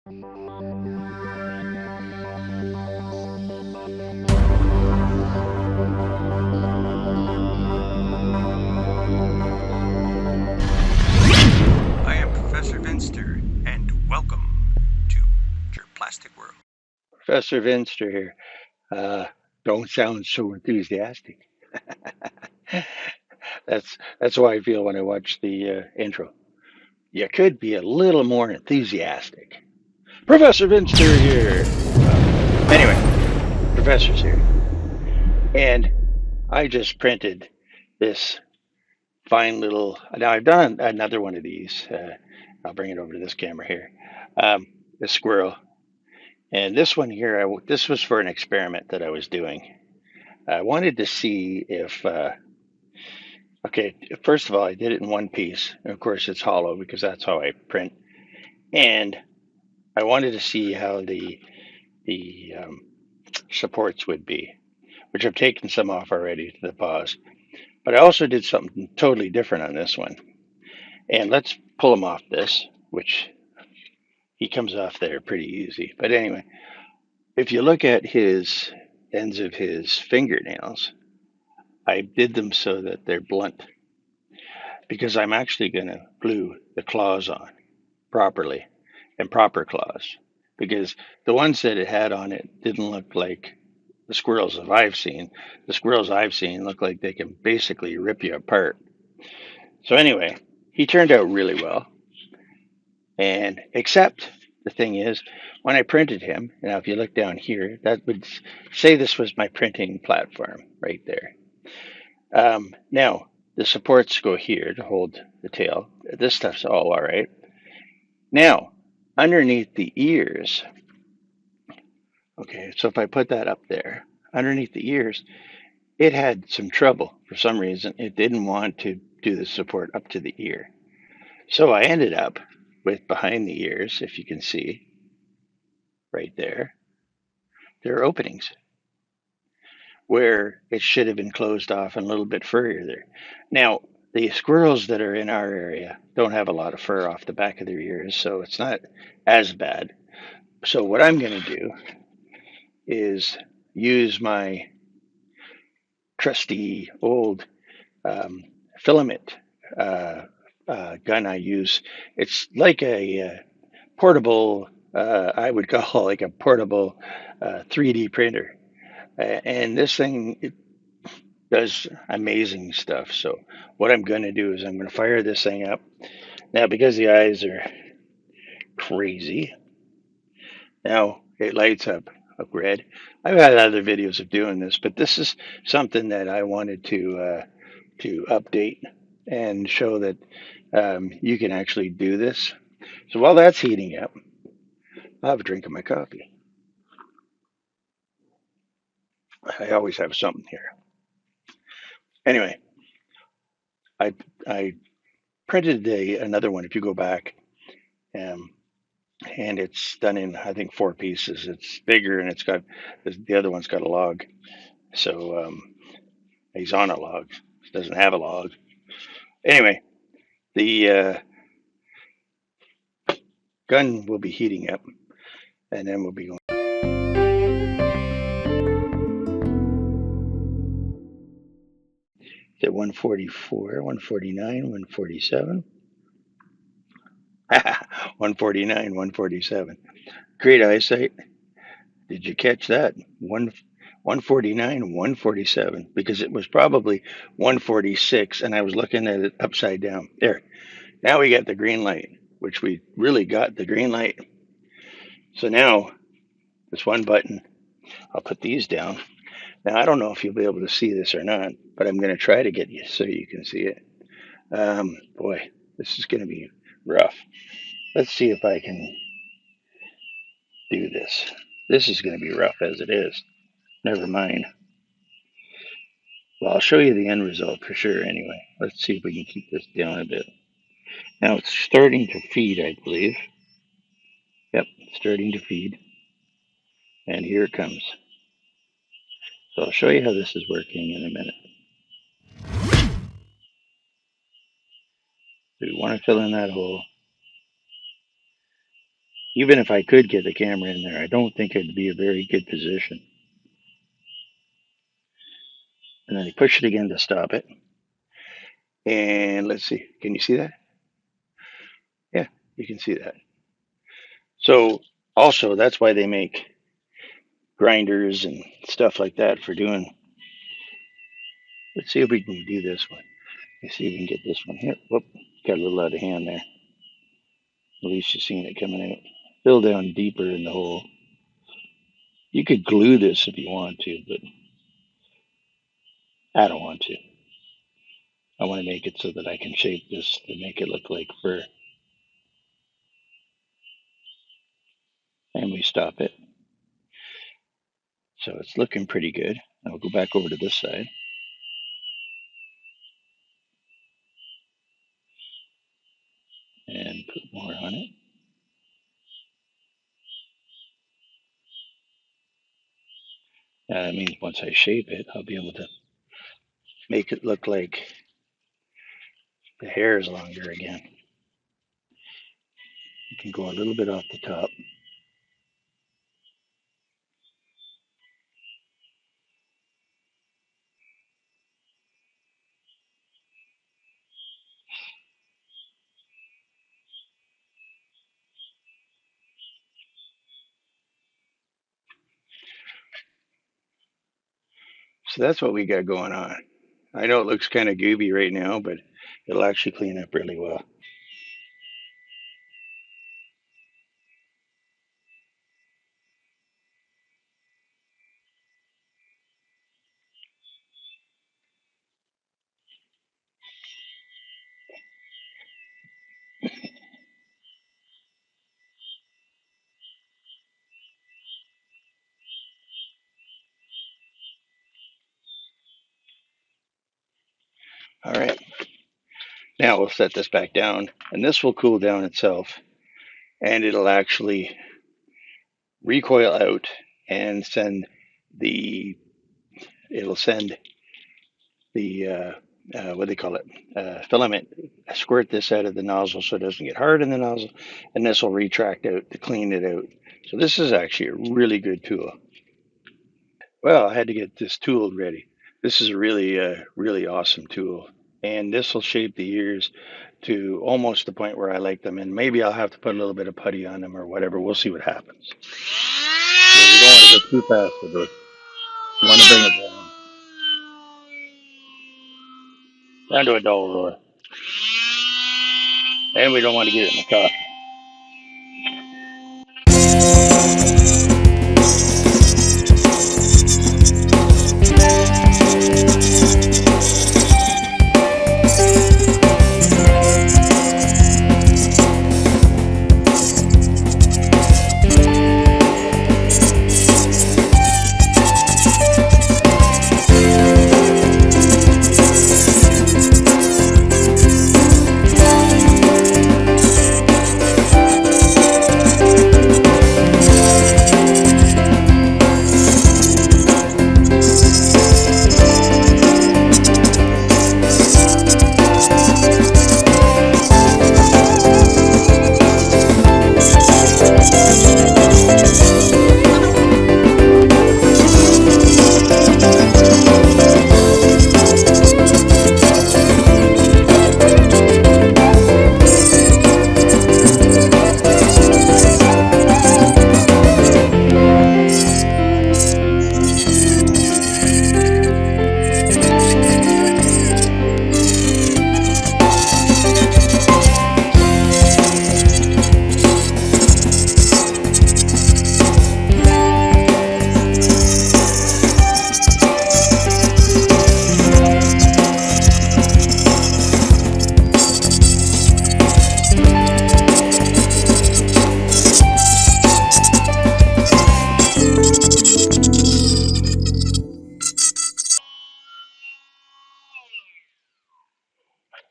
I am Professor Vinster, and welcome to Jurplastic World. Professor Vinster here. Don't sound so enthusiastic. That's how I feel when I watch the intro. You could be a little more enthusiastic. Professor Vinster here. Anyway, Professor's here. And I just printed this fine little. Now, I've done another one of these. I'll bring it over to this camera here. The squirrel. And this one here, this was for an experiment that I was doing. I wanted to see if, okay, first of all, I did it in one piece. And of course, it's hollow because that's how I print. And I wanted to see how the supports would be, which I've taken some off already to the paws. But I also did something totally different on this one. And let's pull him off this, which he comes off there pretty easy. But anyway, if you look at his ends of his fingernails, I did them so that they're blunt because I'm actually going to glue the claws on properly and proper claws because the ones that it had on it didn't look like the squirrels that I've seen. The squirrels I've seen look like they can basically rip you apart. So anyway, he turned out really well. And except the thing is, when I printed him, now if you look down here, that would say this was my printing platform right there. Now, the supports go here to hold the tail. This stuff's all right. Now, underneath the ears, okay, so if I put that up there, underneath the ears, it had some trouble for some reason. It didn't want to do the support up to the ear. So I ended up with behind the ears, if you can see right there, there are openings where it should have been closed off and a little bit further. Now, the squirrels that are in our area don't have a lot of fur off the back of their ears, so it's not as bad. So what I'm going to do is use my trusty old filament gun I use. It's like a portable, I would call like a portable 3D printer. And this thing it does amazing stuff. So what I'm going to do is I'm going to fire this thing up. Now, because the eyes are crazy, now it lights up red. I've had other videos of doing this, but this is something that I wanted to update and show that you can actually do this. So while that's heating up, I'll have a drink of my coffee. I always have something here. Anyway, I printed another one. If you go back, um, and it's done in I think four pieces. It's bigger and it's got the other one's got a log. So he's on a log. It doesn't have a log. Anyway, the gun will be heating up, and then we'll be going. At 144, 149, 147. 149, 147. Great eyesight. Did you catch that? 149, 147, because it was probably 146, and I was looking at it upside down. There. Now we got the green light, which we really got the green light. So now, this one button, I'll put these down. Now, I don't know if you'll be able to see this or not, but I'm going to try to get you so you can see it. Boy, this is going to be rough. Let's see if I can do this. This is going to be rough as it is. Never mind. Well, I'll show you the end result for sure anyway. Let's see if we can keep this down a bit. Now it's starting to feed, I believe. Yep, starting to feed. And here it comes. So I'll show you how this is working in a minute. So we want to fill in that hole. Even if I could get the camera in there, I don't think it'd be a very good position. And then you push it again to stop it. And let's see, can you see that? Yeah, you can see that. So also that's why they make grinders and stuff like that for doing. Let's see if we can do this one. Let's see if we can get this one here. Whoop, got a little out of hand there. At least you've seen it coming out. Fill down deeper in the hole. You could glue this if you want to, but I don't want to. I want to make it so that I can shape this to make it look like fur. And we stop it. So it's looking pretty good. I'll go back over to this side. And put more on it. That means once I shape it, I'll be able to make it look like the hair is longer again. You can go a little bit off the top. So that's what we got going on. I know it looks kind of gooby right now, but it'll actually clean up really well. All right, now we'll set this back down, and this will cool down itself, and it'll actually recoil out and send the, it'll send the, what do they call it, filament, squirt this out of the nozzle so it doesn't get hard in the nozzle, and this will retract out to clean it out. So this is actually a really good tool. Well, I had to get this tool ready. This is a really, really awesome tool. And this will shape the ears to almost the point where I like them. And maybe I'll have to put a little bit of putty on them or whatever. We'll see what happens. So we don't want to go too fast with this. We want to bring it down to a dull roar. And we don't want to get it in the coffee.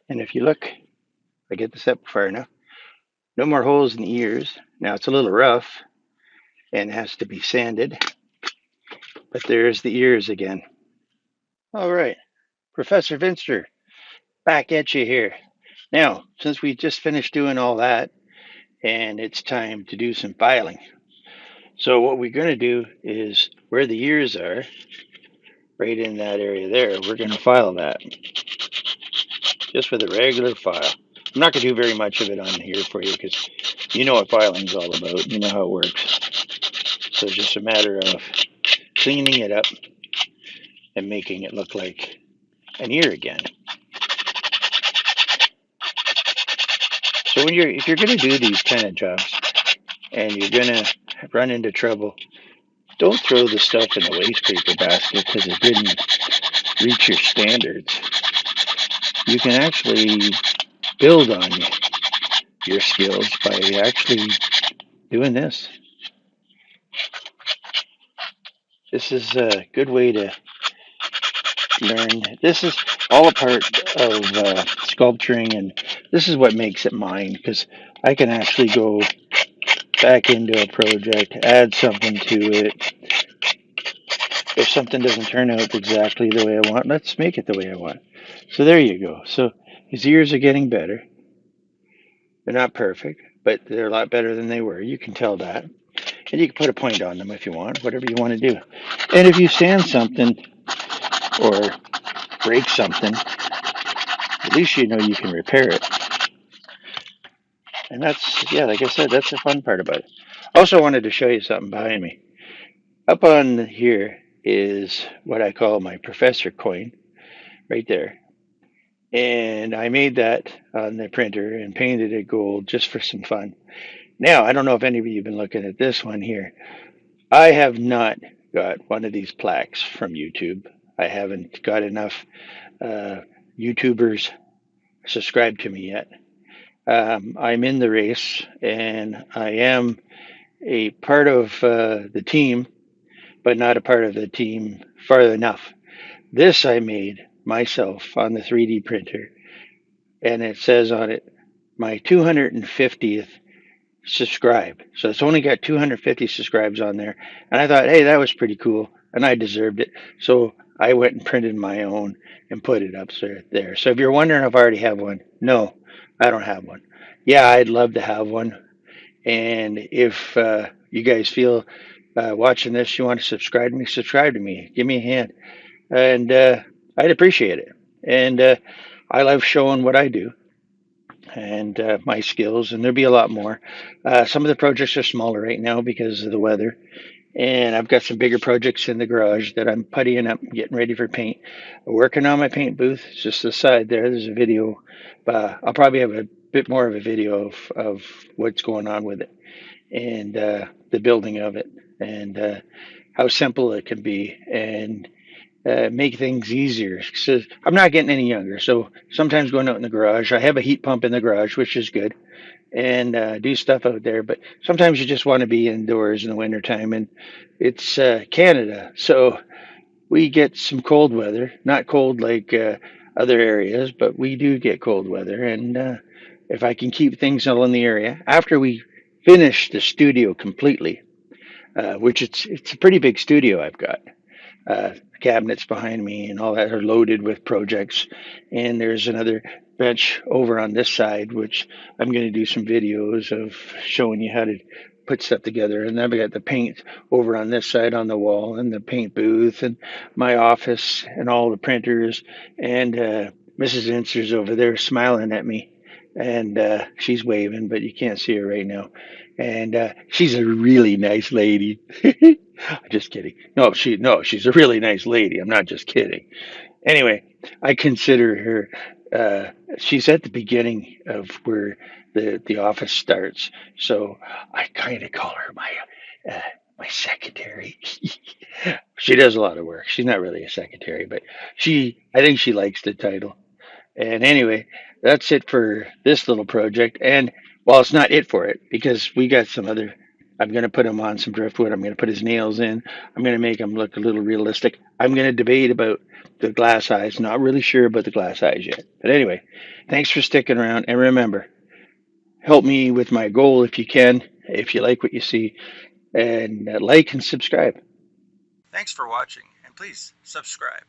And if you look, I get this up far enough. No more holes in the ears. Now it's a little rough and has to be sanded. But there's the ears again. All right, Professor Vinster, back at you here. Now, since we just finished doing all that, and it's time to do some filing. So what we're going to do is where the ears are, right in that area there, we're going to file that just with a regular file. I'm not going to do very much of it on here for you because you know what filing is all about. You know how it works. So it's just a matter of cleaning it up and making it look like an ear again. So if you're going to do these kind of jobs and you're going to run into trouble, don't throw the stuff in the waste paper basket because it didn't reach your standards. You can actually build on your skills by actually doing this. This is a good way to learn. This is all a part of sculpturing, and this is what makes it mine because I can actually go back into a project, add something to it. If something doesn't turn out exactly the way I want, let's make it the way I want. So there you go. So his ears are getting better. They're not perfect, but they're a lot better than they were. You can tell that. And you can put a point on them if you want, whatever you want to do. And if you sand something or break something, at least you know you can repair it. And that's, yeah, like I said, that's the fun part about it. Also wanted to show you something behind me. Up on here is what I call my professor coin, right there. And I made that on the printer and painted it gold just for some fun. Now, I don't know if any of you have been looking at this one here. I have not got one of these plaques from YouTube. I haven't got enough uh, YouTubers subscribed to me yet. I'm in the race and I am a part of the team, but not a part of the team far enough. This I made myself on the 3D printer, and it says on it, my 250th subscribe. So it's only got 250 subscribes on there. And I thought, hey, that was pretty cool. And I deserved it. So I went and printed my own and put it up there. So if you're wondering if I already have one, no, I don't have one. Yeah, I'd love to have one. And if you guys feel watching this, you want to subscribe to me. Give me a hand. And I'd appreciate it. And I love showing what I do and my skills, and there'll be a lot more. Some of the projects are smaller right now because of the weather, and I've got some bigger projects in the garage that I'm puttying up, getting ready for paint. Working on my paint booth. It's just the side there. There's a video. I'll probably have a bit more of a video of what's going on with it and the building of it and how simple it can be and make things easier. So I'm not getting any younger, so sometimes going out in the garage, I have a heat pump in the garage, which is good, and do stuff out there. But sometimes you just want to be indoors in the wintertime, and it's Canada, so we get some cold weather. Not cold like other areas, but we do get cold weather. And if I can keep things all in the area after we finish the studio completely, which it's a pretty big studio I've got cabinets behind me and all that are loaded with projects. And there's another bench over on this side, which I'm going to do some videos of showing you how to put stuff together. And then we got the paint over on this side on the wall and the paint booth and my office and all the printers. And Mrs. Inser's over there smiling at me. And she's waving, but you can't see her right now. And she's a really nice lady. Just kidding. She's a really nice lady. I'm not just kidding. Anyway, I consider her. She's at the beginning of where the office starts, so I kind of call her uh, my secretary. She does a lot of work. She's not really a secretary, but I think she likes the title. And anyway, that's it for this little project. And well, it's not it for it because we got some other. I'm going to put him on some driftwood. I'm going to put his nails in. I'm going to make him look a little realistic. I'm going to debate about the glass eyes. Not really sure about the glass eyes yet. But anyway, thanks for sticking around. And remember, help me with my goal if you can, if you like what you see, and like and subscribe. Thanks for watching, and please subscribe.